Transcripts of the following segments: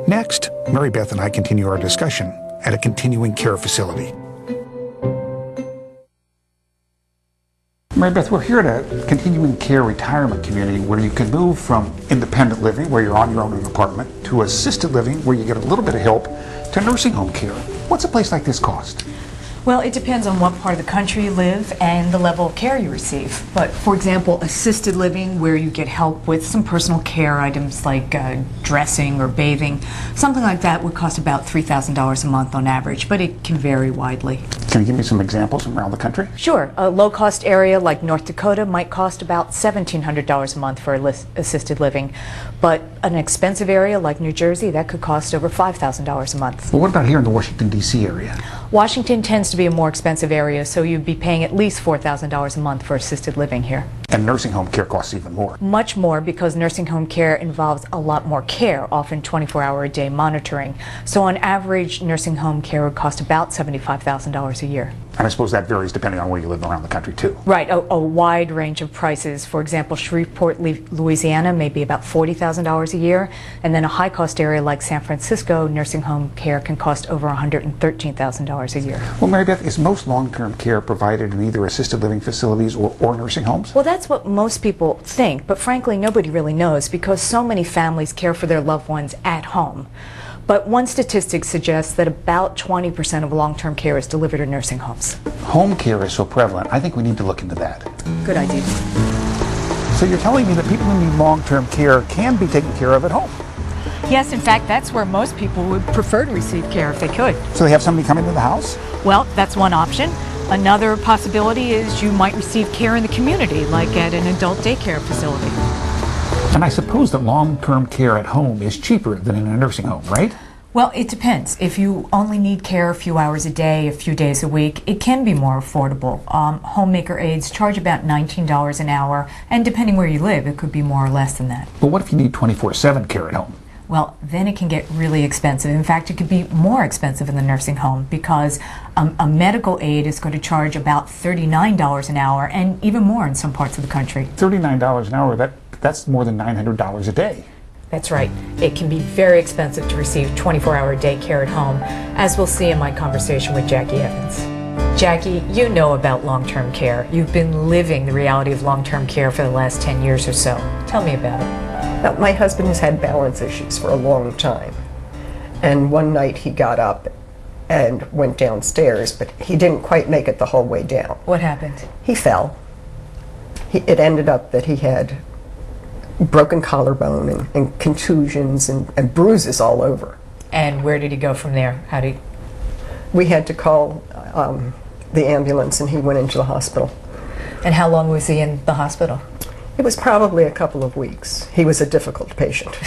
Next, Mary Beth and I continue our discussion at a continuing care facility. Mary Beth, we're here at a continuing care retirement community where you can move from independent living, where you're on your own in an apartment, to assisted living, where you get a little bit of help, to nursing home care. What's a place like this cost? Well, it depends on what part of the country you live and the level of care you receive. But, for example, assisted living, where you get help with some personal care items like dressing or bathing, something like that would cost about $3,000 a month on average, but it can vary widely. Can you give me some examples from around the country? Sure. A low-cost area like North Dakota might cost about $1,700 a month for assisted living, but an expensive area like New Jersey, that could cost over $5,000 a month. Well, what about here in the Washington, D.C. area? Washington tends to be a more expensive area, so you'd be paying at least $4,000 a month for assisted living here. And nursing home care costs even more. Much more, because nursing home care involves a lot more care, often 24-hour-a-day monitoring. So on average, nursing home care would cost about $75,000 a year. And I suppose that varies depending on where you live around the country, too. Right, a wide range of prices. For example, Shreveport, Louisiana may be about $40,000 a year, and then a high-cost area like San Francisco, nursing home care can cost over $113,000 a year. Well, Mary Beth, is most long-term care provided in either assisted living facilities or nursing homes? Well, that's what most people think, but frankly, nobody really knows because so many families care for their loved ones at home. But one statistic suggests that about 20% of long-term care is delivered in nursing homes. Home care is so prevalent, I think we need to look into that. Good idea. So you're telling me that people who need long-term care can be taken care of at home? Yes, in fact, that's where most people would prefer to receive care if they could. So they have somebody come into the house? Well, that's one option. Another possibility is you might receive care in the community, like at an adult daycare facility. And I suppose that long-term care at home is cheaper than in a nursing home, right? Well, it depends. If you only need care a few hours a day, a few days a week, it can be more affordable. Homemaker aides charge about $19 an hour, and depending where you live, it could be more or less than that. But what if you need 24/7 care at home? Well, then it can get really expensive. In fact, it could be more expensive in the nursing home because a medical aide is going to charge about $39 an hour, and even more in some parts of the country. $39 an hour, that's more than $900 a day. That's right. It can be very expensive to receive 24-hour-a-day care at home, as we'll see in my conversation with Jackie Evans. Jackie, you know about long-term care. You've been living the reality of long-term care for the last 10 years or so. Tell me about it. Now, my husband has had balance issues for a long time. And one night he got up and went downstairs, but he didn't quite make it the whole way down. What happened? He fell. It ended up that he had broken collarbone and contusions and bruises all over. And where did he go from there? We had to call the ambulance, and he went into the hospital. And how long was he in the hospital? It was probably a couple of weeks. He was a difficult patient.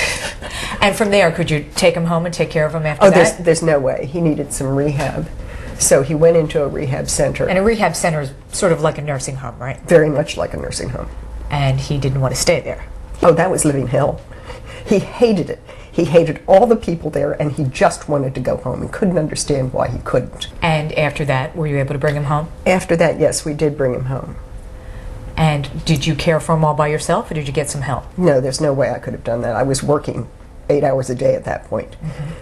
And from there, could you take him home and take care of him after that? There's no way. He needed some rehab. So he went into a rehab center. And a rehab center is sort of like a nursing home, right? Very much like a nursing home. And he didn't want to stay there. Oh, that was living hell. He hated it. He hated all the people there, and he just wanted to go home and couldn't understand why he couldn't. And after that, were you able to bring him home? After that, yes, we did bring him home. And did you care for him all by yourself, or did you get some help? No, there's no way I could have done that. I was working 8 hours a day at that point.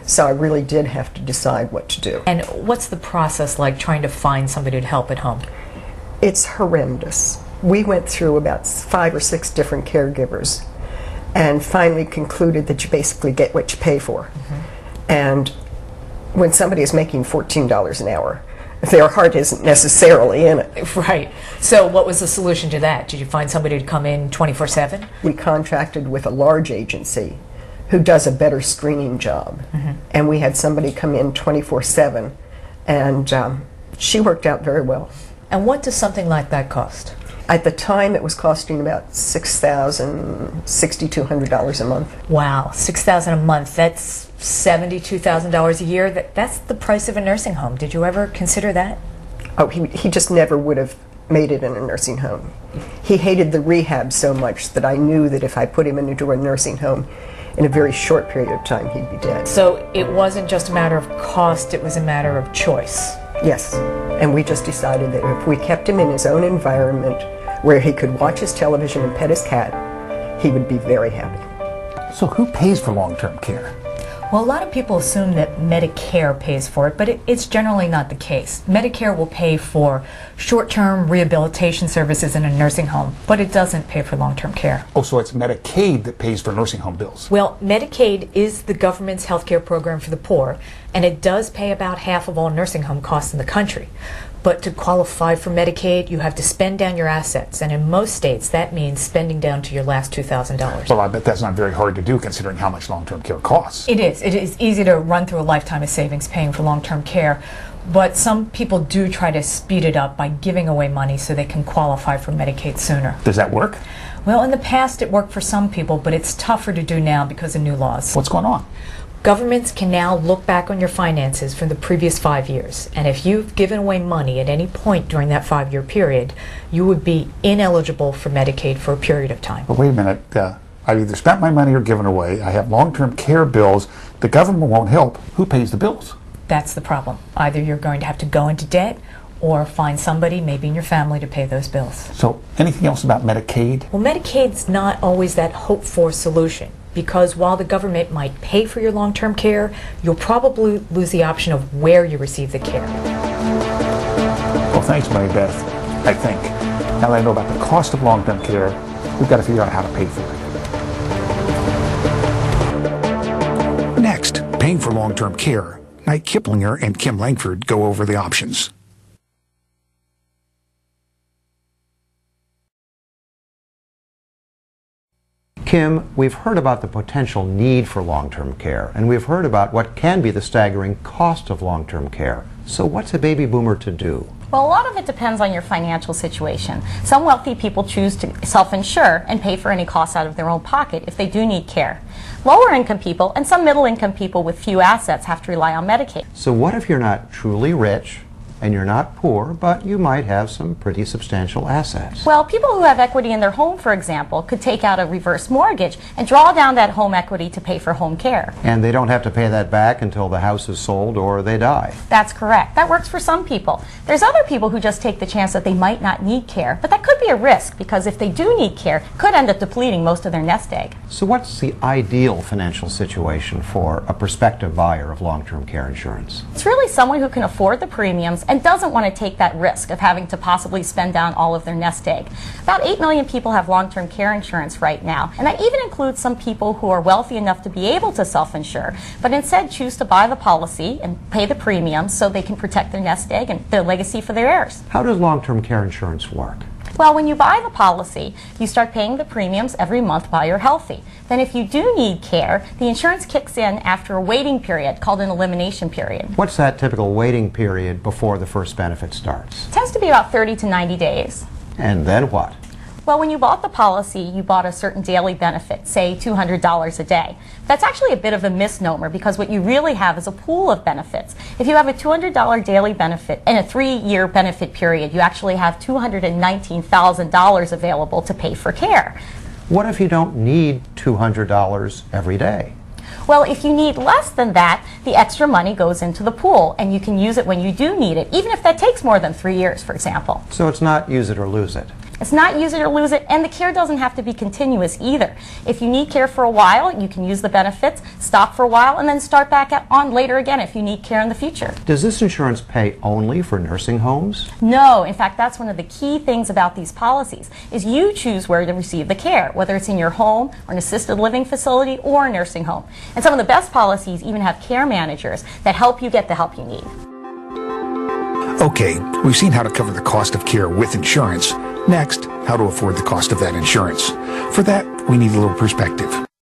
So I really did have to decide what to do. And what's the process like trying to find somebody to help at home? It's horrendous. We went through about 5 or 6 different caregivers and finally concluded that you basically get what you pay for. And when somebody is making $14 an hour, their heart isn't necessarily in it. Right. So what was the solution to that? Did you find somebody to come in 24/7? We contracted with a large agency who does a better screening job. And we had somebody come in 24/7, and she worked out very well. And what does something like that cost? At the time, it was costing about $6,000, $6,200 a month. Wow, $6,000 a month. That's $72,000 a year. That's the price of a nursing home. Did you ever consider that? Oh, he just never would have made it in a nursing home. He hated the rehab so much that I knew that if I put him into a nursing home, in a very short period of time, he'd be dead. So it wasn't just a matter of cost, it was a matter of choice. Yes, and we just decided that if we kept him in his own environment where he could watch his television and pet his cat, he would be very happy. So who pays for long-term care? Well, a lot of people assume that Medicare pays for it, but it's generally not the case. Medicare will pay for short-term rehabilitation services in a nursing home, but it doesn't pay for long-term care. Oh, so it's Medicaid that pays for nursing home bills. Well, Medicaid is the government's health care program for the poor, and it does pay about half of all nursing home costs in the country. But to qualify for Medicaid, you have to spend down your assets, and in most states, that means spending down to your last $2,000. Well, I bet that's not very hard to do considering how much long-term care costs. It is. It is easy to run through a lifetime of savings paying for long-term care, but some people do try to speed it up by giving away money so they can qualify for Medicaid sooner. Does that work? Well, in the past, it worked for some people, but it's tougher to do now because of new laws. What's going on? Governments can now look back on your finances from the previous 5 years, and if you've given away money at any point during that 5-year period, you would be ineligible for Medicaid for a period of time. But wait a minute. I've either spent my money or given away. I have long-term care bills. The government won't help. Who pays the bills? That's the problem. Either you're going to have to go into debt or find somebody, maybe in your family, to pay those bills. So anything else about Medicaid? Well, Medicaid's not always that hoped-for solution, because while the government might pay for your long-term care, you'll probably lose the option of where you receive the care. Well, thanks, Mary Beth. I think now that I know about the cost of long-term care, we've got to figure out how to pay for it. Next, paying for long-term care. Knight Kiplinger and Kim Langford go over the options. Kim, we've heard about the potential need for long-term care, and we've heard about what can be the staggering cost of long-term care. So what's a baby boomer to do? Well, a lot of it depends on your financial situation. Some wealthy people choose to self-insure and pay for any costs out of their own pocket if they do need care. Lower income people and some middle income people with few assets have to rely on Medicaid. So what if you're not truly rich and you're not poor, but you might have some pretty substantial assets? Well, people who have equity in their home, for example, could take out a reverse mortgage and draw down that home equity to pay for home care. And they don't have to pay that back until the house is sold or they die. That's correct. That works for some people. There's other people who just take the chance that they might not need care, but that could be a risk because if they do need care, it could end up depleting most of their nest egg. So what's the ideal financial situation for a prospective buyer of long-term care insurance? It's really someone who can afford the premiums and doesn't want to take that risk of having to possibly spend down all of their nest egg. About 8 million people have long-term care insurance right now, and that even includes some people who are wealthy enough to be able to self-insure, but instead choose to buy the policy and pay the premiums so they can protect their nest egg and their legacy for their heirs. How does long-term care insurance work? Well, when you buy the policy, you start paying the premiums every month while you're healthy. Then if you do need care, the insurance kicks in after a waiting period called an elimination period. What's that typical waiting period before the first benefit starts? It tends to be about 30 to 90 days. And then what? Well, when you bought the policy, you bought a certain daily benefit, say $200 a day. That's actually a bit of a misnomer because what you really have is a pool of benefits. If you have a $200 daily benefit and a 3-year benefit period, you actually have $219,000 available to pay for care. What if you don't need $200 every day? Well, if you need less than that, the extra money goes into the pool, and you can use it when you do need it, even if that takes more than 3 years, for example. So it's not use it or lose it. It's not use it or lose it, and the care doesn't have to be continuous either. If you need care for a while, you can use the benefits, stop for a while, and then start back on later again if you need care in the future. Does this insurance pay only for nursing homes? No, in fact, that's one of the key things about these policies, is you choose where to receive the care, whether it's in your home, or an assisted living facility, or a nursing home. And some of the best policies even have care managers that help you get the help you need. Okay, we've seen how to cover the cost of care with insurance. Next, how to afford the cost of that insurance. For that, we need a little perspective.